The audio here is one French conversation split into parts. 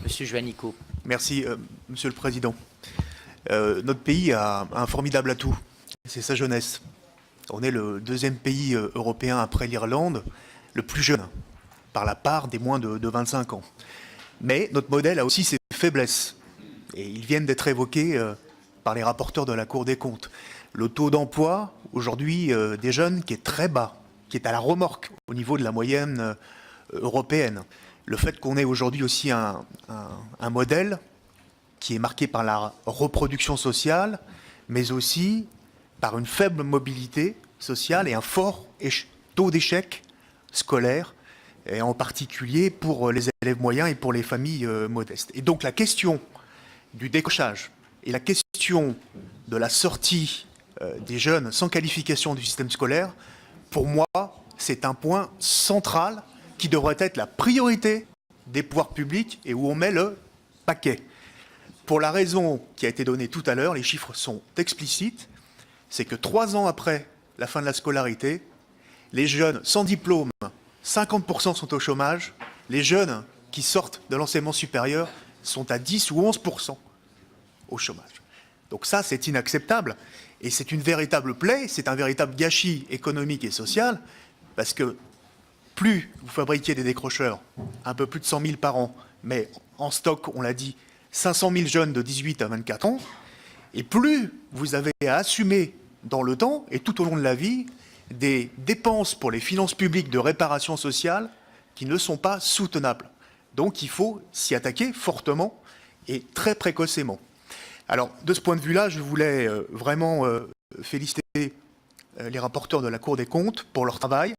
Monsieur Juanico. Merci, Monsieur le Président. Notre pays a un formidable atout, c'est sa jeunesse. On est le deuxième pays européen après l'Irlande, le plus jeune, par la part des moins de 25 ans. Mais notre modèle a aussi ses faiblesses, et ils viennent d'être évoqués par les rapporteurs de la Cour des comptes. Le taux d'emploi, aujourd'hui, des jeunes, qui est très bas, qui est à la remorque au niveau de la moyenne européenne. Le fait qu'on ait aujourd'hui aussi un modèle qui est marqué par la reproduction sociale, mais aussi par une faible mobilité sociale et un fort taux d'échec scolaire, et en particulier pour les élèves moyens et pour les familles modestes. Et donc la question du décrochage et la question de la sortie des jeunes sans qualification du système scolaire, pour moi, c'est un point central qui devrait être la priorité des pouvoirs publics et où on met le paquet. Pour la raison qui a été donnée tout à l'heure, les chiffres sont explicites, c'est que 3 ans après la fin de la scolarité, les jeunes sans diplôme, 50% sont au chômage, les jeunes qui sortent de l'enseignement supérieur sont à 10 ou 11% au chômage. Donc ça, c'est inacceptable et c'est une véritable plaie, c'est un véritable gâchis économique et social, parce que plus vous fabriquez des décrocheurs, un peu plus de 100 000 par an, mais en stock, on l'a dit, 500 000 jeunes de 18 à 24 ans, et plus vous avez à assumer dans le temps et tout au long de la vie des dépenses pour les finances publiques de réparation sociale qui ne sont pas soutenables. Donc il faut s'y attaquer fortement et très précocement. Alors de ce point de vue-là, je voulais vraiment féliciter les rapporteurs de la Cour des comptes pour leur travail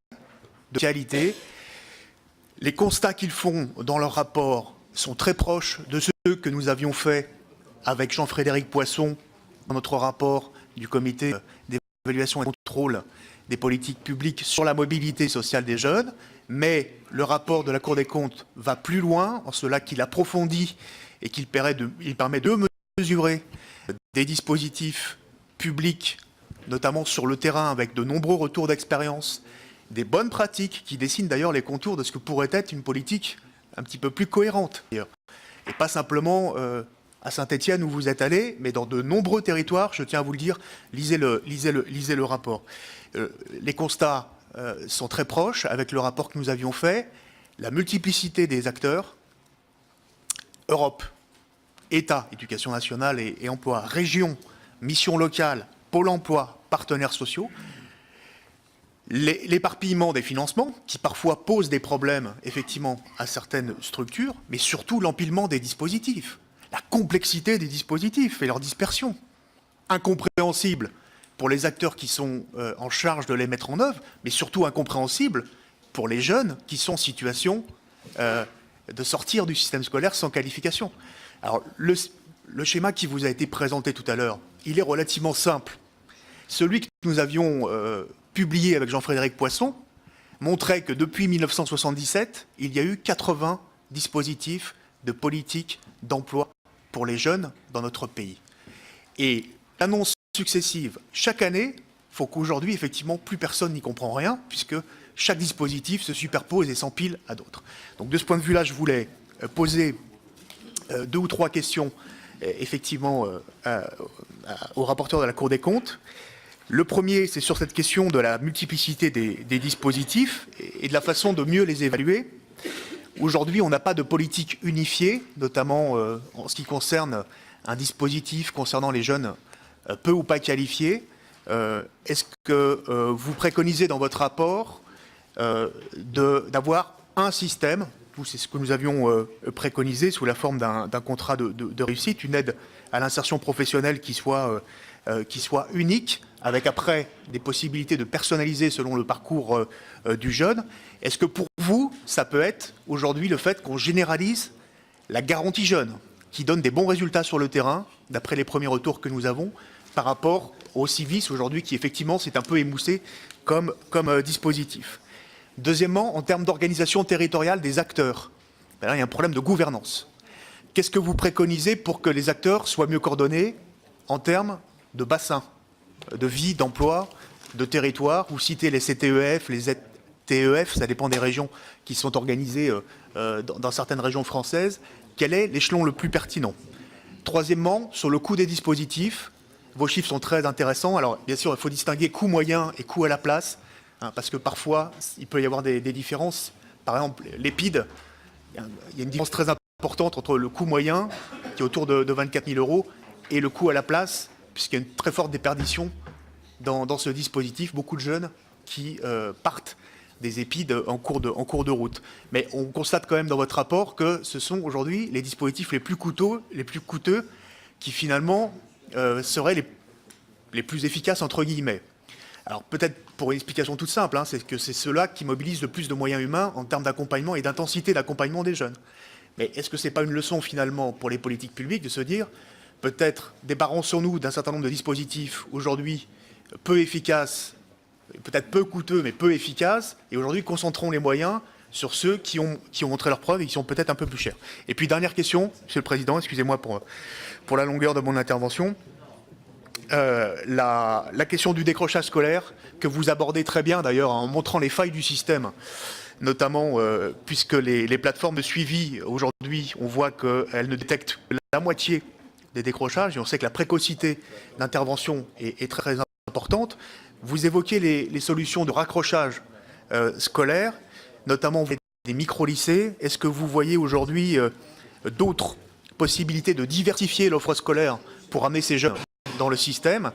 de qualité. Les constats qu'ils font dans leur rapport sont très proches de ceux que nous avions faits avec Jean-Frédéric Poisson dans notre rapport du comité d'évaluation et de contrôle des politiques publiques sur la mobilité sociale des jeunes, mais le rapport de la Cour des comptes va plus loin en cela qu'il approfondit et qu'il permet de mesurer des dispositifs publics, notamment sur le terrain avec de nombreux retours d'expérience, des bonnes pratiques qui dessinent d'ailleurs les contours de ce que pourrait être une politique un petit peu plus cohérente. Et pas simplement à Saint-Étienne où vous êtes allé, mais dans de nombreux territoires, je tiens à vous le dire, lisez le rapport. Les constats sont très proches avec le rapport que nous avions fait, la multiplicité des acteurs, Europe, État, éducation nationale et emploi, région, mission locale, Pôle emploi, partenaires sociaux, l'éparpillement des financements, qui parfois pose des problèmes, effectivement, à certaines structures, mais surtout l'empilement des dispositifs, la complexité des dispositifs et leur dispersion, incompréhensible pour les acteurs qui sont en charge de les mettre en œuvre, mais surtout incompréhensible pour les jeunes qui sont en situation de sortir du système scolaire sans qualification. Alors, le schéma qui vous a été présenté tout à l'heure, il est relativement simple. Celui que nous avions publié avec Jean-Frédéric Poisson, montrait que depuis 1977, il y a eu 80 dispositifs de politique d'emploi pour les jeunes dans notre pays. Et l'annonce successive, chaque année, il faut qu'aujourd'hui, effectivement, plus personne n'y comprend rien, puisque chaque dispositif se superpose et s'empile à d'autres. Donc de ce point de vue-là, je voulais poser 2 ou 3 questions, effectivement, au rapporteur de la Cour des comptes. Le premier, c'est sur cette question de la multiplicité des dispositifs et de la façon de mieux les évaluer. Aujourd'hui, on n'a pas de politique unifiée, notamment en ce qui concerne un dispositif concernant les jeunes peu ou pas qualifiés. Est-ce que vous préconisez dans votre rapport d'avoir un système, c'est ce que nous avions préconisé sous la forme d'un contrat de réussite, une aide à l'insertion professionnelle qui soit unique, avec après des possibilités de personnaliser selon le parcours du jeune. Est-ce que pour vous, ça peut être aujourd'hui le fait qu'on généralise la garantie jeune, qui donne des bons résultats sur le terrain, d'après les premiers retours que nous avons, par rapport au Civis aujourd'hui, qui effectivement s'est un peu émoussé comme dispositif. Deuxièmement, en termes d'organisation territoriale des acteurs, ben là, il y a un problème de gouvernance. Qu'est-ce que vous préconisez pour que les acteurs soient mieux coordonnés en termes de bassin, de vie, d'emploi, de territoire? Vous citez les CTEF, les ZTEF, ça dépend des régions qui sont organisées dans certaines régions françaises. quel est l'échelon le plus pertinent? Troisièmement, sur le coût des dispositifs, vos chiffres sont très intéressants. Alors, bien sûr, il faut distinguer coût moyen et coût à la place, hein, parce que parfois, il peut y avoir des différences. Par exemple, l'EPID, il y a une différence très importante entre le coût moyen, qui est autour de 24 000 euros, et le coût à la place, puisqu'il y a une très forte déperdition dans ce dispositif. Beaucoup de jeunes qui partent des EPID en cours de route. Mais on constate quand même dans votre rapport que ce sont aujourd'hui les dispositifs les plus coûteux qui finalement seraient les plus efficaces entre guillemets. Alors peut-être pour une explication toute simple, hein, c'est que c'est ceux-là qui mobilisent le plus de moyens humains en termes d'accompagnement et d'intensité d'accompagnement des jeunes. Mais est-ce que ce n'est pas une leçon finalement pour les politiques publiques de se dire peut-être débarrassons-nous d'un certain nombre de dispositifs aujourd'hui peu efficaces, peut-être peu coûteux mais peu efficaces, et aujourd'hui concentrons les moyens sur ceux qui ont montré leurs preuves et qui sont peut-être un peu plus chers. Et puis dernière question, Monsieur le Président, excusez-moi pour la longueur de mon intervention. La question du décrochage scolaire, que vous abordez très bien d'ailleurs en montrant les failles du système, notamment puisque les plateformes de suivi, aujourd'hui, on voit qu'elles ne détectent que la moitié des décrochages, et on sait que la précocité d'intervention est très importante. Vous évoquez les solutions de raccrochage scolaire, notamment des micro-lycées. Est-ce que vous voyez aujourd'hui d'autres possibilités de diversifier l'offre scolaire pour amener ces jeunes dans le système?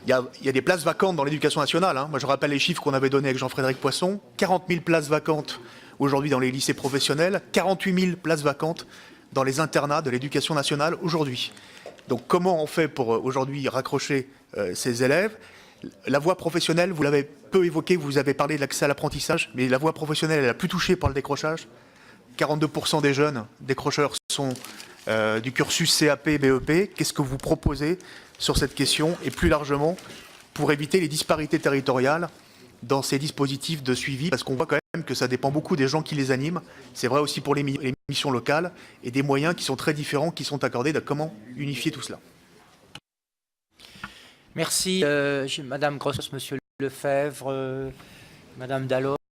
Il y a des places vacantes dans l'éducation nationale, hein. Moi, je rappelle les chiffres qu'on avait donnés avec Jean-Frédéric Poisson. 40 000 places vacantes aujourd'hui dans les lycées professionnels, 48 000 places vacantes dans les internats de l'éducation nationale aujourd'hui. Donc comment on fait pour aujourd'hui raccrocher ces élèves? La voie professionnelle, vous l'avez peu évoqué, vous avez parlé de l'accès à l'apprentissage, mais la voie professionnelle est la plus touchée par le décrochage. 42% des jeunes décrocheurs sont du cursus CAP, BEP. Qu'est-ce que vous proposez sur cette question et plus largement pour éviter les disparités territoriales dans ces dispositifs de suivi? Parce qu'on voit quand même que ça dépend beaucoup des gens qui les animent. C'est vrai aussi pour les missions locales et des moyens qui sont très différents qui sont accordés de comment unifier tout cela. Merci, Madame Grosse, Monsieur Lefebvre, Madame Dallot.